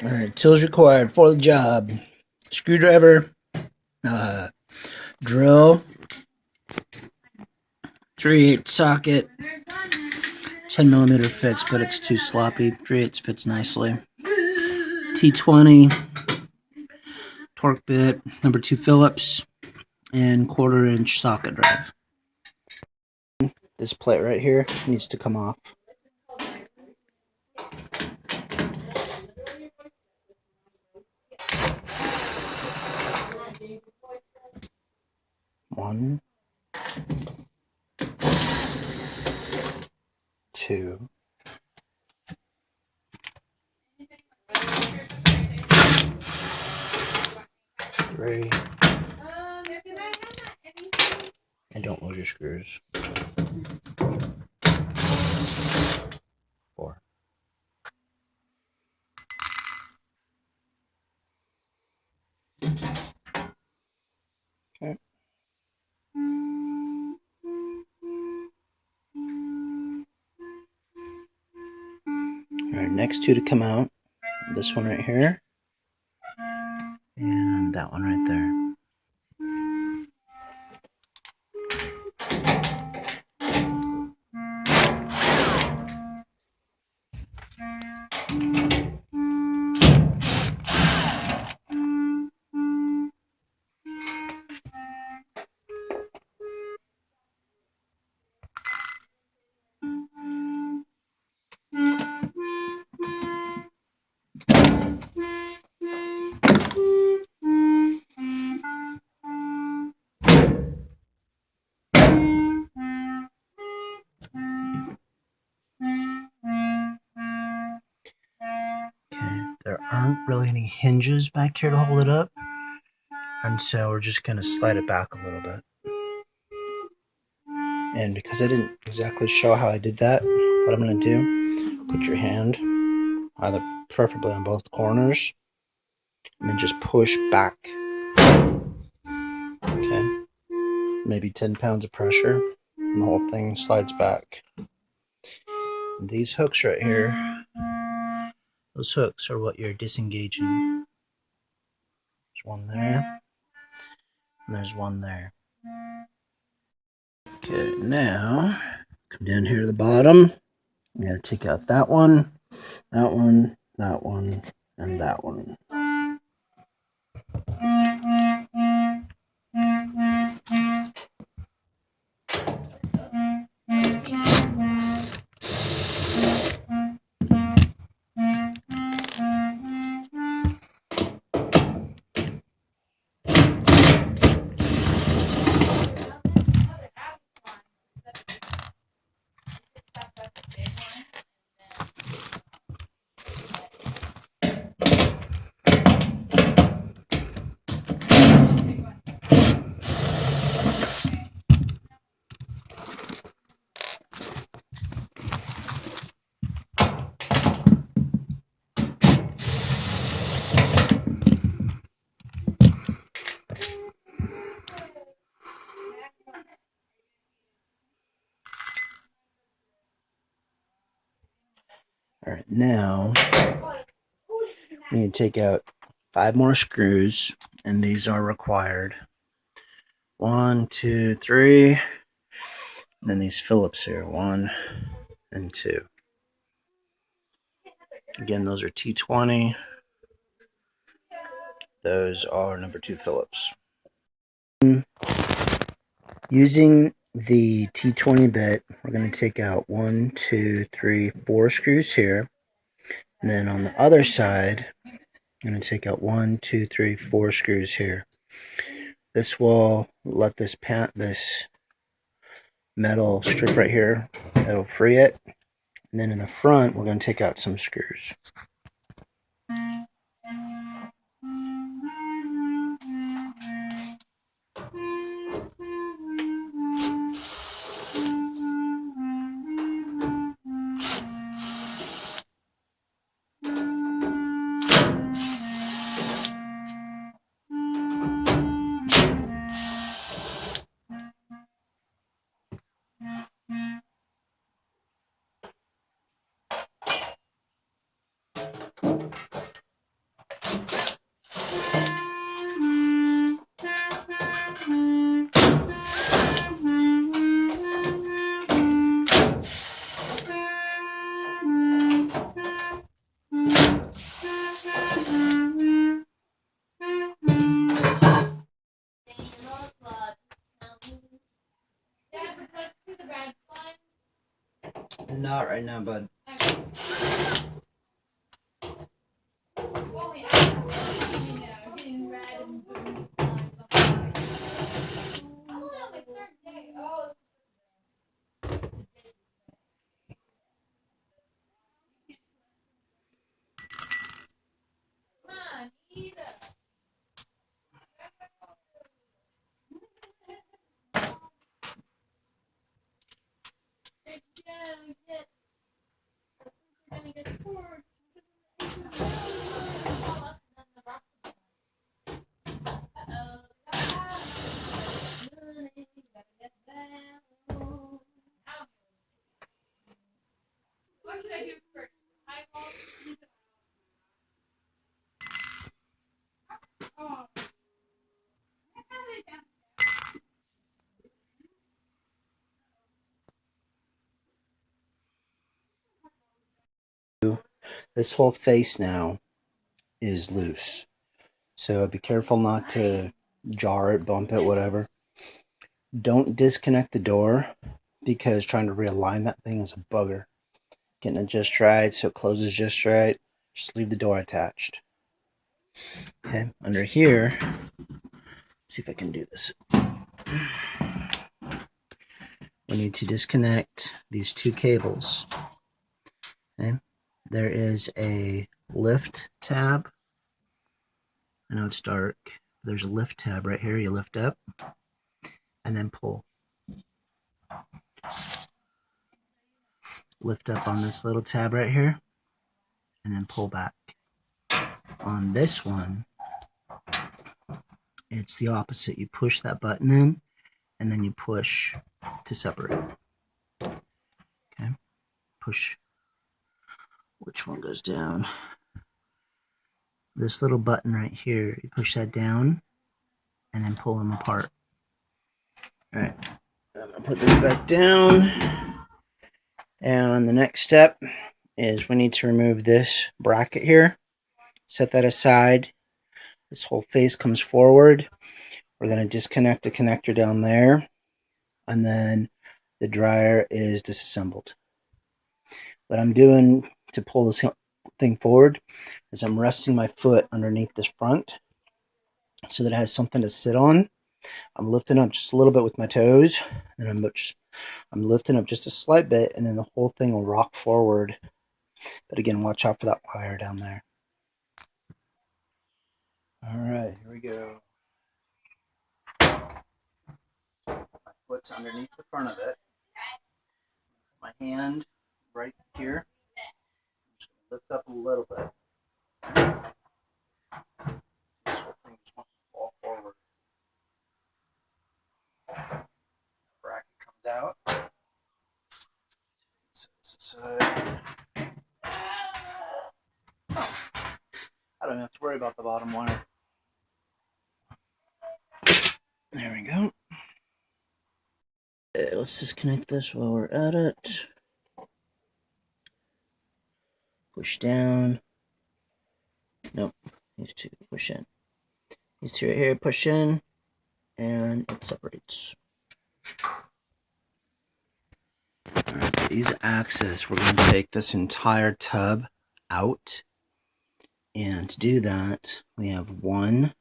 Alright, tools required for the job. Screwdriver, drill, 3/8 socket, 10mm fits, but it's too sloppy. 3/8 fits nicely. T20, torque bit, number 2 Phillips, and 1/4" socket drive. This plate right here needs to come off. One, two, three, and don't lose your screws. 4. Okay. Alright, next two to come out. This one right here. And that one right there. There aren't really any hinges back here to hold it up, and so we're just going to slide it back a little bit. And because I didn't exactly show how I did that, what I'm going to do, put your hand either preferably on both corners, and then just push back. Okay, maybe 10 pounds of pressure, and the whole thing slides back. And these hooks right here, those hooks are what you're disengaging. There's one there, and there's one there. Okay, now come down here to the bottom. We gotta take out that one, that one, that one, and that one. All right, now we need to take out 5 more screws, and these are required. 1, 2, 3, and then these Phillips here, 1 and 2. Again, those are T20. Those are number 2 Phillips. Using the T20 bit, we're going to take out 1, 2, 3, 4 screws here. And then on the other side, I'm going to take out 1, 2, 3, 4 screws here. This will let this metal strip right here, it'll free it. And then in the front, we're going to take out some screws. right now, bud. This whole face now is loose, so be careful not to jar it, bump it, whatever. Don't disconnect the door, because trying to realign that thing is a bugger. Getting it just right so it closes just right. Just leave the door attached. Okay, under here, let's see if I can do this. We need to disconnect these two cables. Okay, there is a lift tab. I know it's dark. There's a lift tab right here. You lift up and then pull. Lift up on this little tab right here and then pull back. On this one, it's the opposite. You push that button in and then you push to separate. Okay, push. Which one goes down? This little button right here, you push that down and then pull them apart. All right, I'm gonna put this back down. And the next step is we need to remove this bracket here. Set that aside. This whole face comes forward. We're going to disconnect the connector down there, and then the dryer is disassembled. What I'm doing to pull this thing forward is I'm resting my foot underneath this front so that it has something to sit on. I'm lifting up just a little bit with my toes, and I'm lifting up just a slight bit, and then the whole thing will rock forward. But again, watch out for that wire down there. All right, here we go. My foot's underneath the front of it. My hand right here. I'm just going to lift up a little bit. This whole thing just wants to fall forward. Bracket comes out. I don't have to worry about the bottom wire. There we go. Okay, let's disconnect this while we're at it. Push down. Nope. These two push in. These two right here push in, and it separates. Alright, these axes, we're going to take this entire tub out. And to do that, we have one.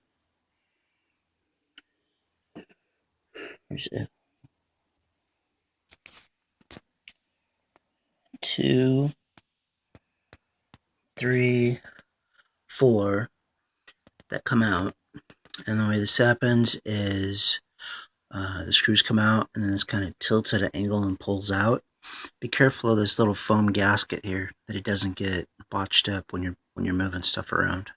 Here's it. 2, 3, 4 that come out. And the way this happens is the screws come out and then this kind of tilts at an angle and pulls out. Be careful of this little foam gasket here, that it doesn't get botched up when you're moving stuff around.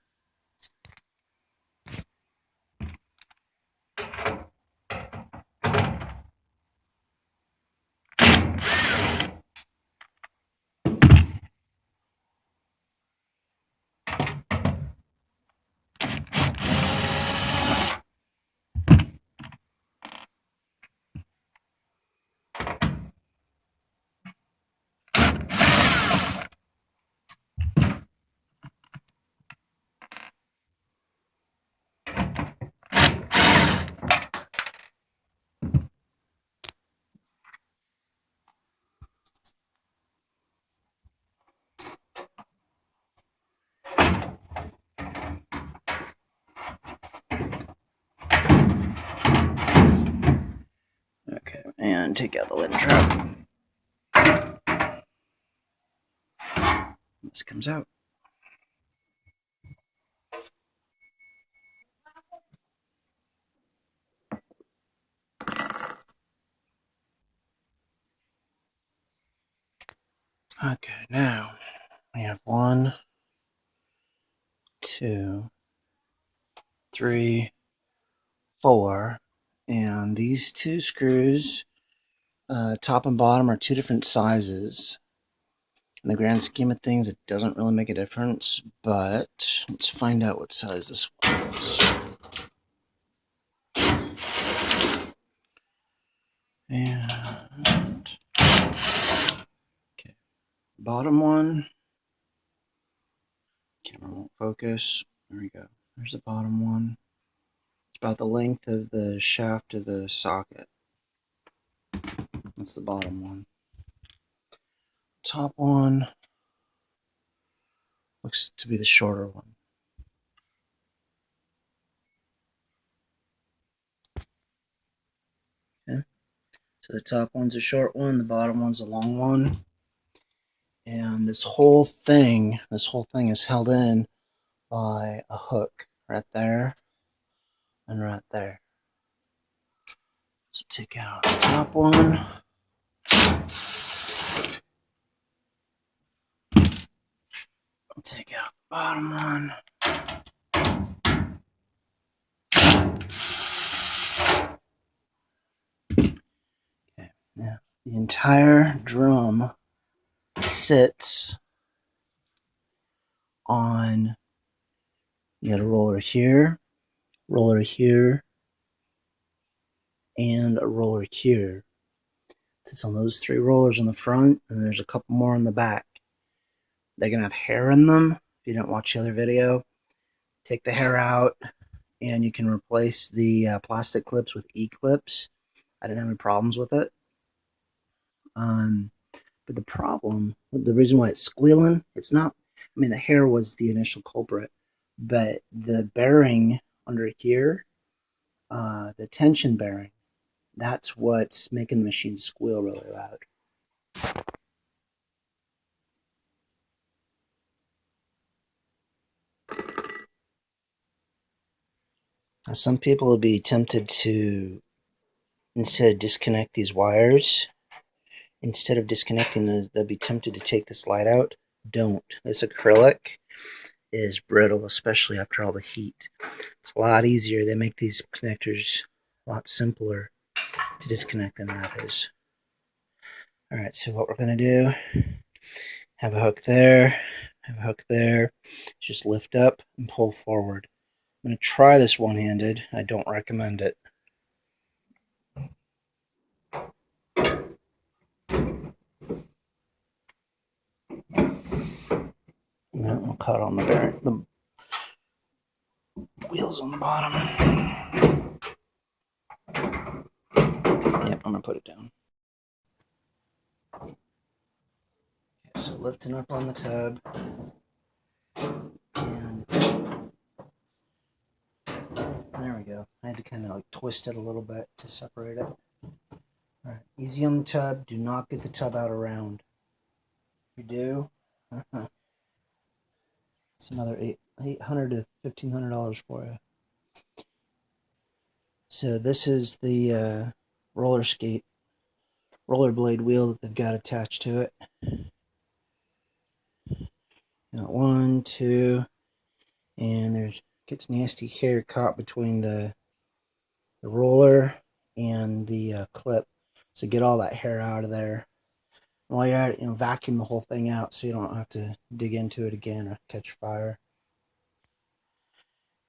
and take out the lint trap. This comes out. Okay, now we have 1, 2, 3, 4, and these 2 screws, top and bottom, are 2 different sizes. In the grand scheme of things, it doesn't really make a difference, but let's find out what size this one is. And okay, bottom one. Camera won't focus. There we go. There's the bottom one. It's about the length of the shaft of the socket. That's the bottom one. Top one looks to be the shorter one. Okay. So the top one's a short one, the bottom one's a long one. And this whole thing is held in by a hook right there and right there. So take out the top one. Take out the bottom one. Okay, now the entire drum sits on, you got a roller here, and a roller here. It sits on those 3 rollers in the front, and there's a couple more in the back. They're gonna have hair in them. If you didn't watch the other video, take the hair out, and you can replace the plastic clips with E-clips. I didn't have any problems with it. But the problem, the reason why it's squealing, it's not, I mean, the hair was the initial culprit, but the bearing under here, the tension bearing, that's what's making the machine squeal really loud. Now, some people will be tempted to, instead of disconnect these wires, instead of disconnecting those, they'll be tempted to take this light out. Don't. This acrylic is brittle, especially after all the heat. It's a lot easier. They make these connectors a lot simpler to disconnect than that is. Alright, so what we're going to do, have a hook there, have a hook there. Just lift up and pull forward. I'm going to try this one-handed. I don't recommend it. And then we'll cut on the bearing, the wheels on the bottom. Yep, I'm going to put it down. Okay, so lifting up on the tub. And there we go. I had to kind of like twist it a little bit to separate it. Alright, easy on the tub. Do not get the tub out around. If you do, it's another $800 to $1,500 for you. So this is the rollerblade wheel that they've got attached to it. Got 1, 2, and there's gets nasty hair caught between the roller and the clip. So get all that hair out of there. And while you're at it, vacuum the whole thing out so you don't have to dig into it again or catch fire.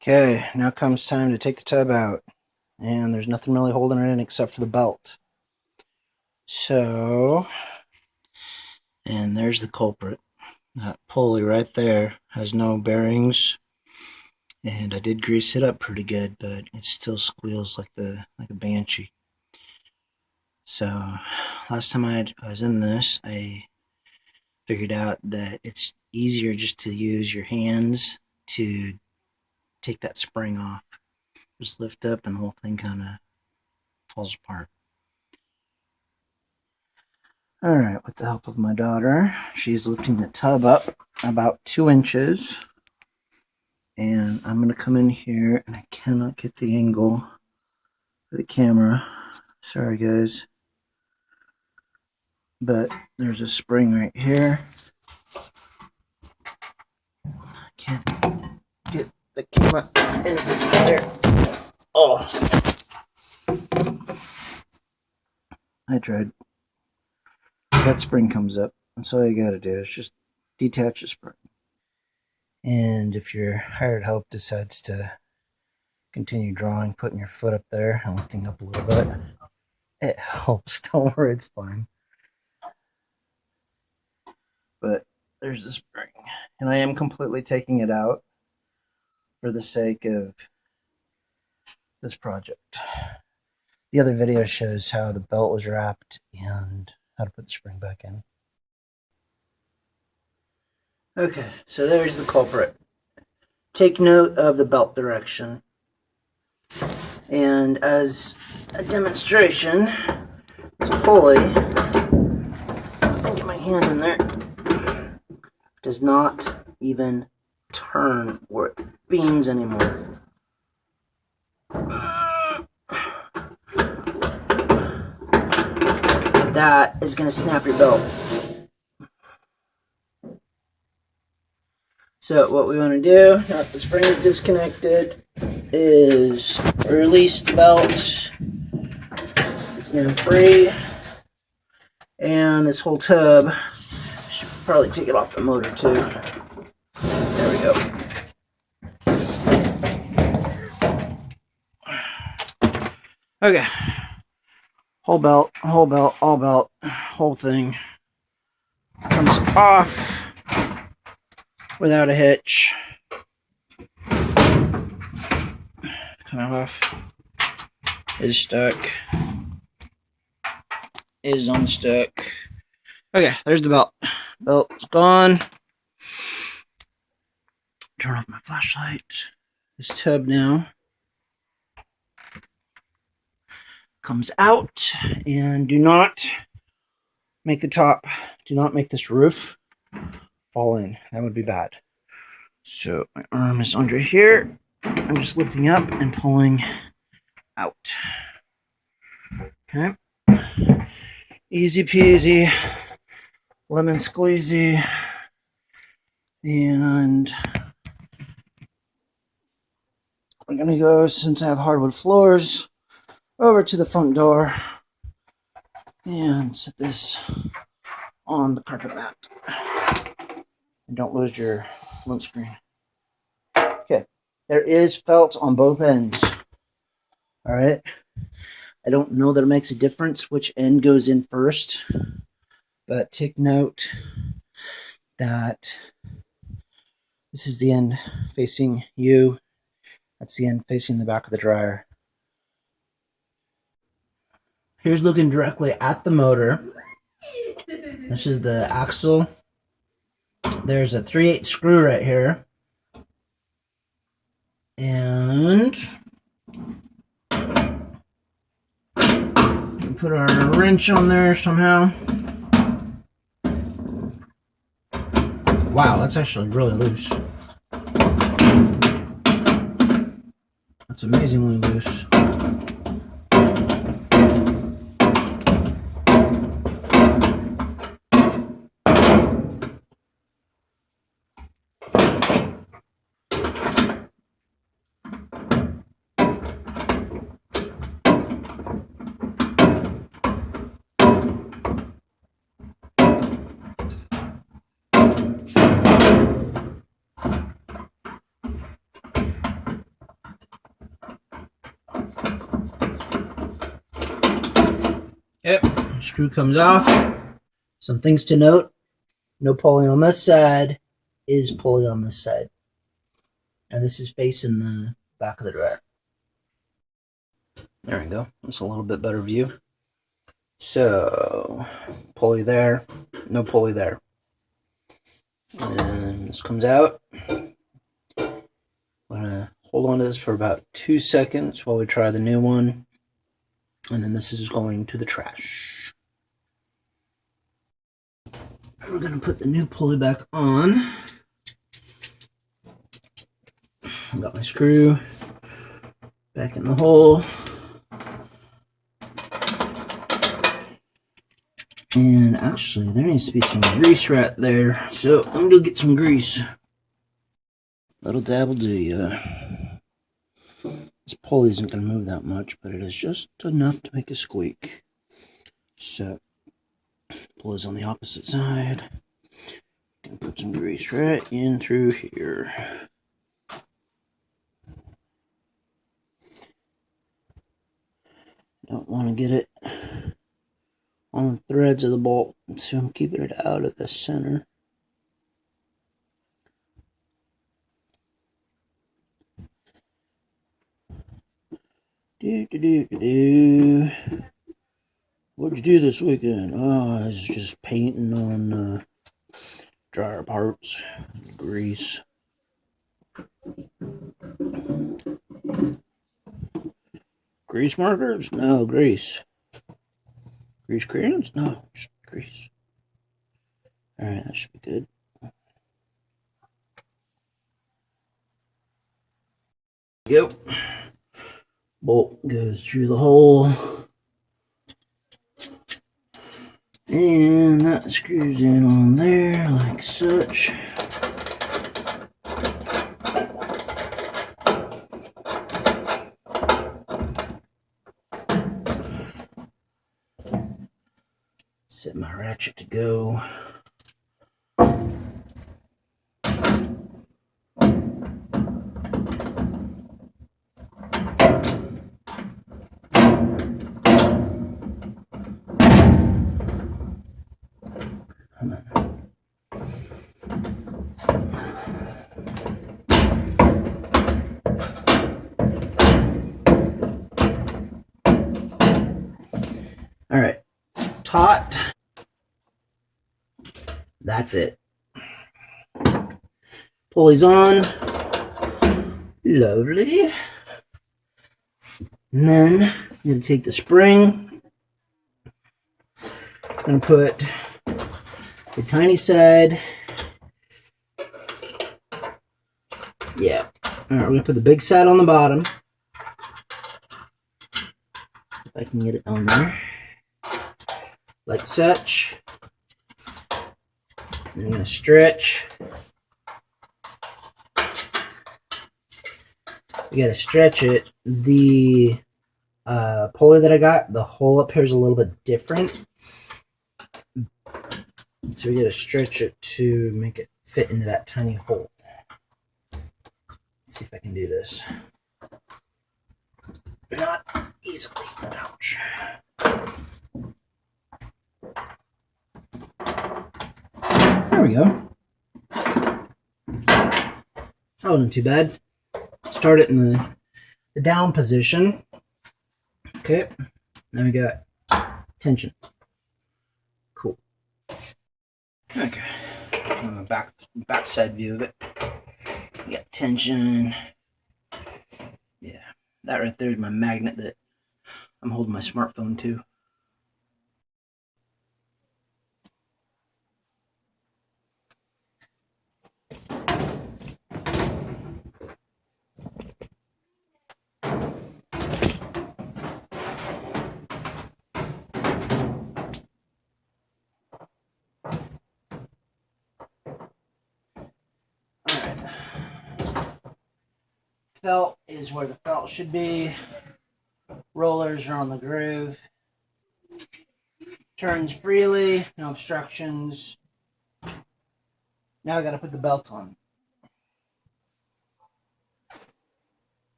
Okay, now comes time to take the tub out. And there's nothing really holding it in except for the belt. So, and there's the culprit. That pulley right there has no bearings. And I did grease it up pretty good, but it still squeals like a banshee. So, last time I was in this, I figured out that it's easier just to use your hands to take that spring off. Just lift up and the whole thing kind of falls apart. Alright, with the help of my daughter, she's lifting the tub up about 2 inches. And I'm going to come in here, and I cannot get the angle for the camera. Sorry, guys. But there's a spring right here. I can't get the camera in there. Oh. I tried. That spring comes up. That's all you gotta do is just detach the spring. And if your hired help decides to continue drawing, putting your foot up there and lifting up a little bit, it helps. Don't worry, it's fine. But there's the spring. And I am completely taking it out for the sake of this project. The other video shows how the belt was wrapped and how to put the spring back in. Okay, so there's the culprit. Take note of the belt direction. And as a demonstration, this pulley, I'll get my hand in there, does not even turn where it beans anymore. That is going to snap your belt. So what we want to do, now that the spring is disconnected, is release the belt. It's now free. And this whole tub, should probably take it off the motor too. There we go. Okay. Whole belt, all belt, whole thing comes off without a hitch. Come off. Is stuck. Is unstuck. Okay, there's the belt. Belt's gone. Turn off my flashlight. This tub now comes out, and do not make the top, do not make this roof fall in. That would be bad. So my arm is under here. I'm just lifting up and pulling out. Okay. Easy peasy, lemon squeezy, and we're gonna go, since I have hardwood floors, over to the front door and set this on the carpet mat. And don't lose your windscreen. Okay, there is felt on both ends. All right. I don't know that it makes a difference which end goes in first, but take note that this is the end facing you. That's the end facing the back of the dryer. Here's looking directly at the motor. This is the axle. There's a 3/8 screw right here. And we put our wrench on there somehow. Wow, that's actually really loose. That's amazingly loose. Yep, screw comes off. Some things to note: no pulley on this side, is pulley on this side. And this is facing the back of the dryer. There we go. That's a little bit better view. So, pulley there, no pulley there. And this comes out. I'm going to hold on to this for about 2 seconds while we try the new one. And then this is going to the trash. We're going to put the new pulley back on. I got my screw back in the hole. And actually, there needs to be some grease right there. So I'm going to go get some grease. Little dab will do ya. This pulley isn't going to move that much, but it is just enough to make a squeak. So, pulley's on the opposite side. Gonna put some grease right in through here. Don't want to get it on the threads of the bolt, so I'm keeping it out of the center. What'd you do this weekend? Oh, I was just painting on dryer parts, grease. Grease markers? No, grease. Grease crayons? No, just grease. Alright, that should be good. Yep. Bolt goes through the hole. And that screws in on there like such. Set my ratchet to go. All right, taut. That's it. Pulley's on. Lovely. And then I'm going to take the spring. I'm going to put the tiny side. Yeah. All right, we're going to put the big side on the bottom. If I can get it on there. Like such. And I'm going to stretch. You got to stretch it. The pulley that I got, the hole up here is a little bit different. So we got to stretch it to make it fit into that tiny hole. Let's see if I can do this. Not easily. Ouch. There we go. That wasn't too bad. Start it in the down position. Okay. Now we got tension. Cool. Okay. On the back side view of it. We got tension. Yeah. That right there is my magnet that I'm holding my smartphone to. Felt is where the felt should be. Rollers are on the groove. Turns freely, no obstructions. Now I got to put the belt on.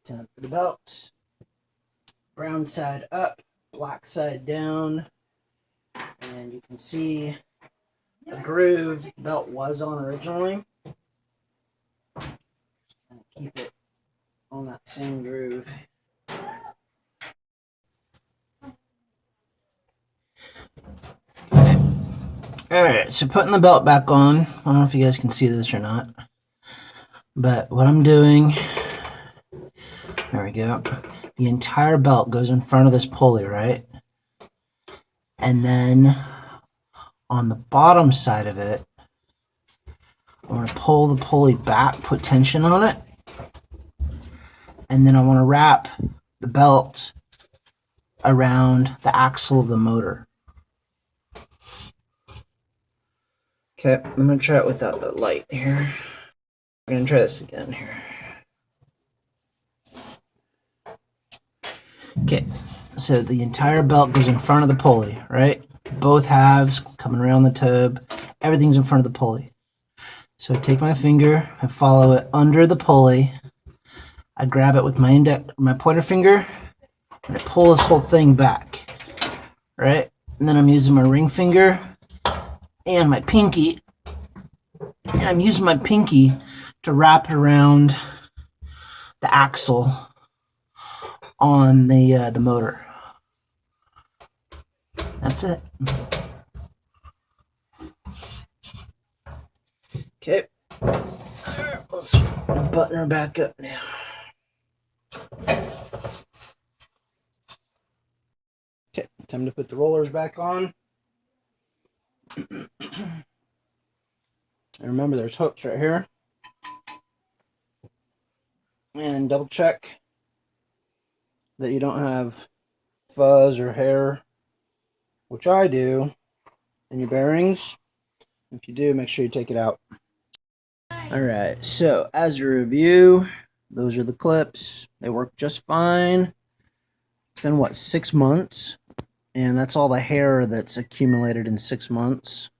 Time for the belt. Brown side up, black side down. And you can see the groove the belt was on originally. And keep it on that same groove. Alright, so putting the belt back on. I don't know if you guys can see this or not. But what I'm doing, there we go. The entire belt goes in front of this pulley, right? And then on the bottom side of it, I want to pull the pulley back, put tension on it, and then I want to wrap the belt around the axle of the motor. Okay, I'm going to try it without the light here. I'm going to try this again here. Okay, so the entire belt goes in front of the pulley, right? Both halves coming around the tube. Everything's in front of the pulley. So I take my finger, I follow it under the pulley. I grab it with my pointer finger, and I pull this whole thing back, right? And then I'm using my ring finger and my pinky. And I'm using my pinky to wrap it around the axle on the motor. That's it. Okay. Let's button her back up now. Okay, time to put the rollers back on. And remember, there's hooks right here. And double check that you don't have fuzz or hair, which I do, in your bearings. If you do, make sure you take it out. Alright, so as a review, those are the clips. They work just fine. It's been, what, 6 months? And that's all the hair that's accumulated in 6 months.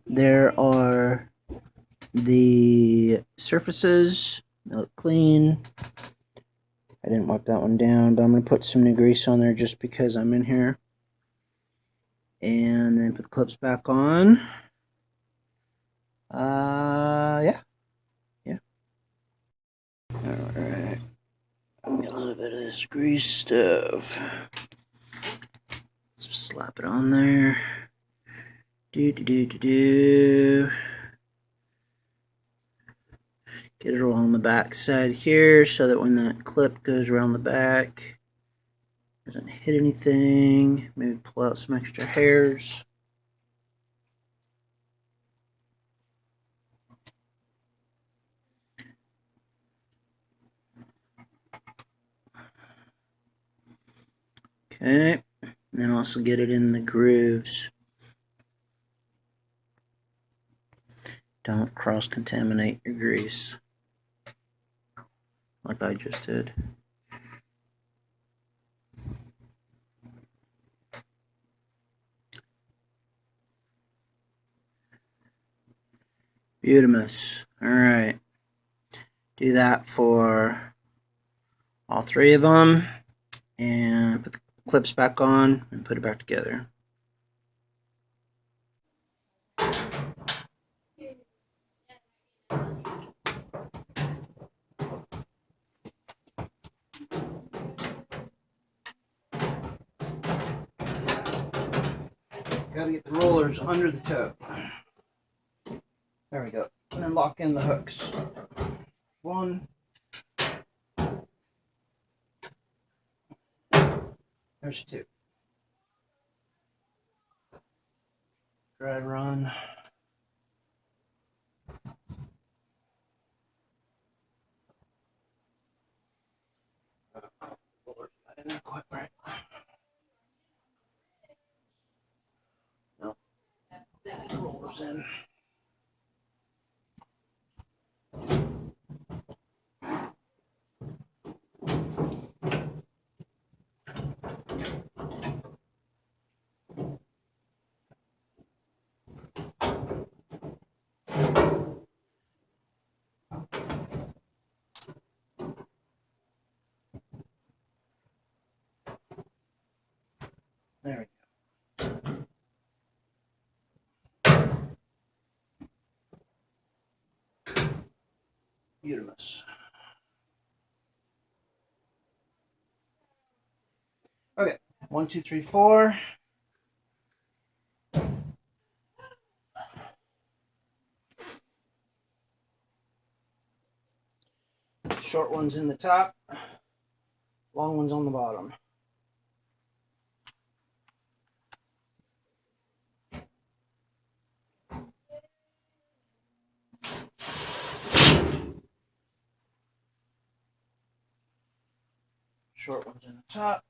There are the surfaces. They look clean. I didn't wipe that one down, but I'm going to put some new grease on there just because I'm in here. And then put the clips back on. Yeah. Alright. Get a little bit of this grease stuff. Just slap it on there. Get it along the back side here so that when that clip goes around the back, it doesn't hit anything. Maybe pull out some extra hairs. Okay, and then also get it in the grooves. Don't cross-contaminate your grease like I just did. Beautimous. Alright. Do that for all 3 of them. And put the clips back on and put it back together. Gotta get the rollers under the tub. There we go. And then lock in the hooks. 1. There's 2. Dry run. Rollers not in there quite right. No. Get the rollers in. There we go. Beautimous. Okay, 1, 2, 3, 4. Short ones in the top, long ones on the bottom. short ones in the top,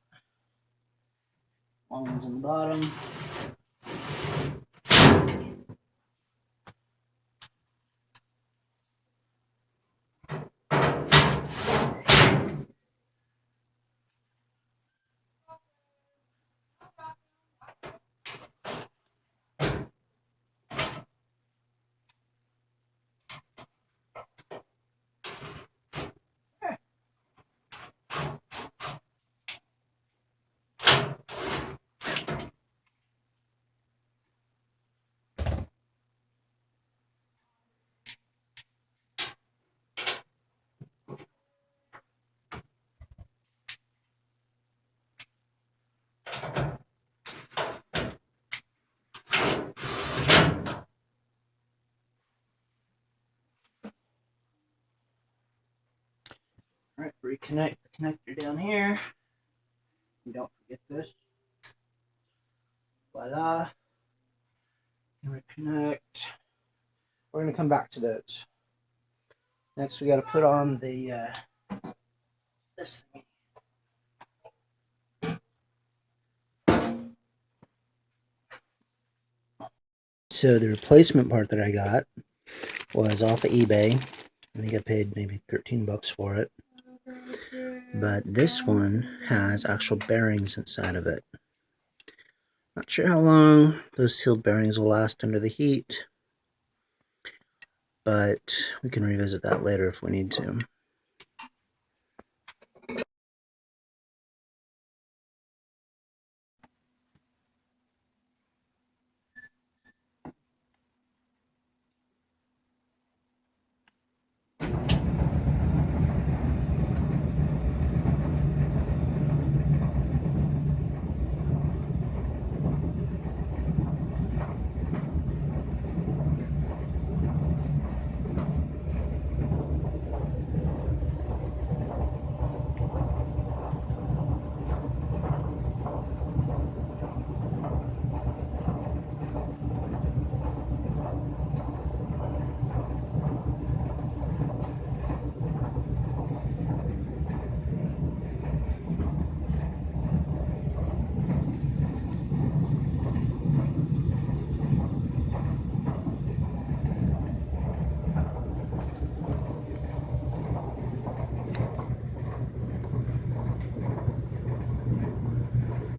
long ones in the bottom. Alright, reconnect the connector down here. You don't forget this. Voila. Reconnect. We're going to come back to those. Next, we got to put on the this thing. So the replacement part that I got was off of eBay. I think I paid maybe 13 bucks for it. But this one has actual bearings inside of it. Not sure how long those sealed bearings will last under the heat, but we can revisit that later if we need to.